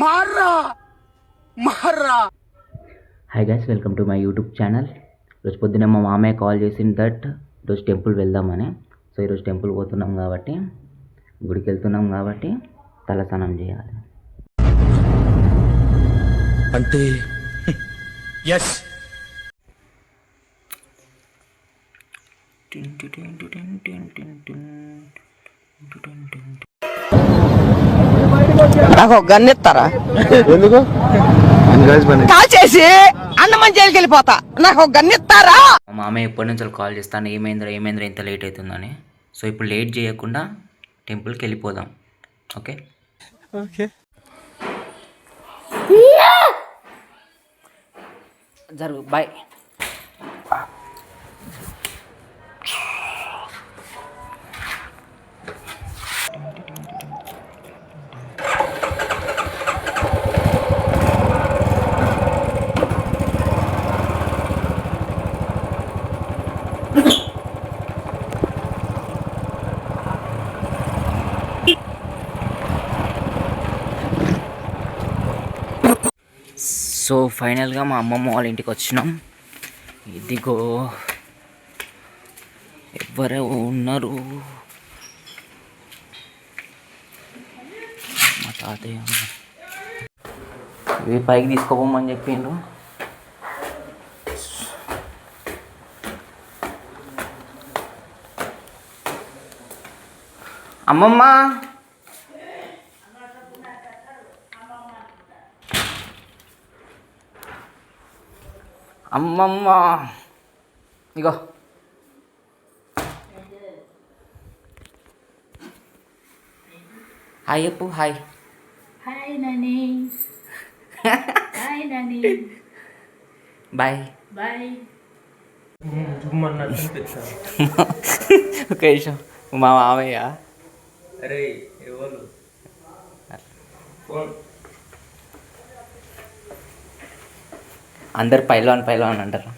మార్రా మార్రా. Hi guys, welcome to my YouTube channel. ఈరోజు పొద్దున్న మా మామయ్య కాల్ చేసింది దట్ ఈరోజు టెంపుల్ వెళ్దామని. సో ఈరోజు టెంపుల్ పోతున్నాం కాబట్టి, గుడికి వెళ్తున్నాం కాబట్టి తలస్నానం చేయాలి. అంటే ఎస్ నాకు ఒక గన్ ఇస్తారా? ఎందుకు కాల్ చేసి అన్నమని జైలుకి వెళ్ళిపోతా. నాకు ఒక గన్ ఇస్తారా? మా మామయ్య ఎప్పటి నుంచో కాల్ చేస్తాను, ఏమైందిరా ఇంత లేట్ అవుతుందని. సో ఇప్పుడు లేట్ చేయకుండా టెంపుల్కి వెళ్ళిపోదాం. ఓకే ఓకే జరుగు, బాయ్. సో ఫైనల్గా మా అమ్మమ్మ వాళ్ళ ఇంటికి వచ్చినాం. ఇదిగో ఎవరు ఉన్నారు, మా తాతయ్య. ఇవి పైకి తీసుకోపోమని చెప్పిండు. అమ్మమ్మ, అమ్మమ్మ, ఇగో హాయ్ చెప్పు. Hi hi Nani. Hi Nani. Bye bye. ఒక నిమిషం. మా మామయ్య. అరే ఎవరు ఫోన్ అందరు పైల్వాన్ అంటారు.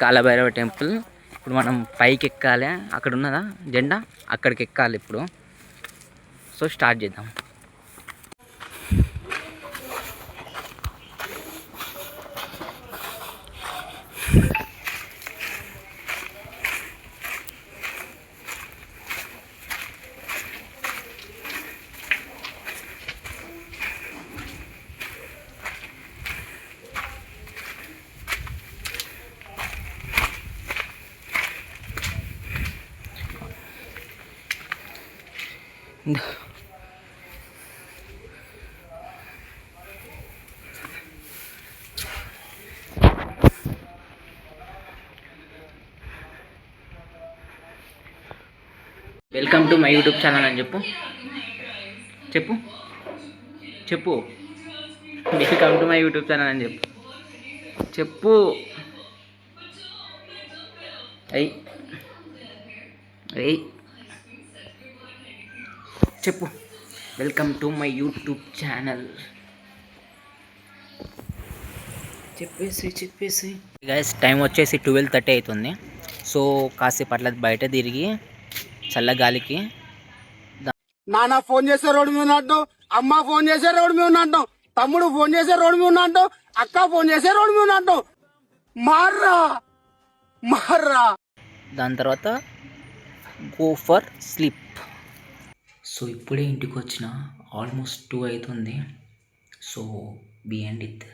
కాలభైరవ టెంపుల్. ఇప్పుడు మనం పైకి ఎక్కాలి. అక్కడ ఉన్నదా జెండా, అక్కడికి ఎక్కాలి ఇప్పుడు. సో స్టార్ట్ చేద్దాం. Welcome to my YouTube channel అని చెప్పు. చెప్పు చెప్పు welcome to my YouTube channel అని చెప్పు. చెప్పు. అయ్యి అయ్యి చెప్పు. Welcome to my YouTube channel చెప్పేసి గైస్, టైం వచ్చేసి 12:30 అవుతుంది. సో కాసేపు అట్లా బయట తిరిగి చల్లగాలికి. నాన్న ఫోన్ చేసే రోడ్డు మీద ఉన్నట్టు, అమ్మ ఫోన్ చేసే రోడ్డు మీద ఉన్నట్టు, తమ్ముడు ఫోన్ చేసే రోడ్డు మీద ఉన్నట్టు, అక్క ఫోన్ చేసే రోడ్డు మీద ఉన్నట్టు. మార్రా మార్రా. దాని తర్వాత గో ఫర్ స్లీప్. సో ఇప్పుడే ఇంటికి వచ్చిన, ఆల్మోస్ట్ 2 అవుతుంది. So be and it.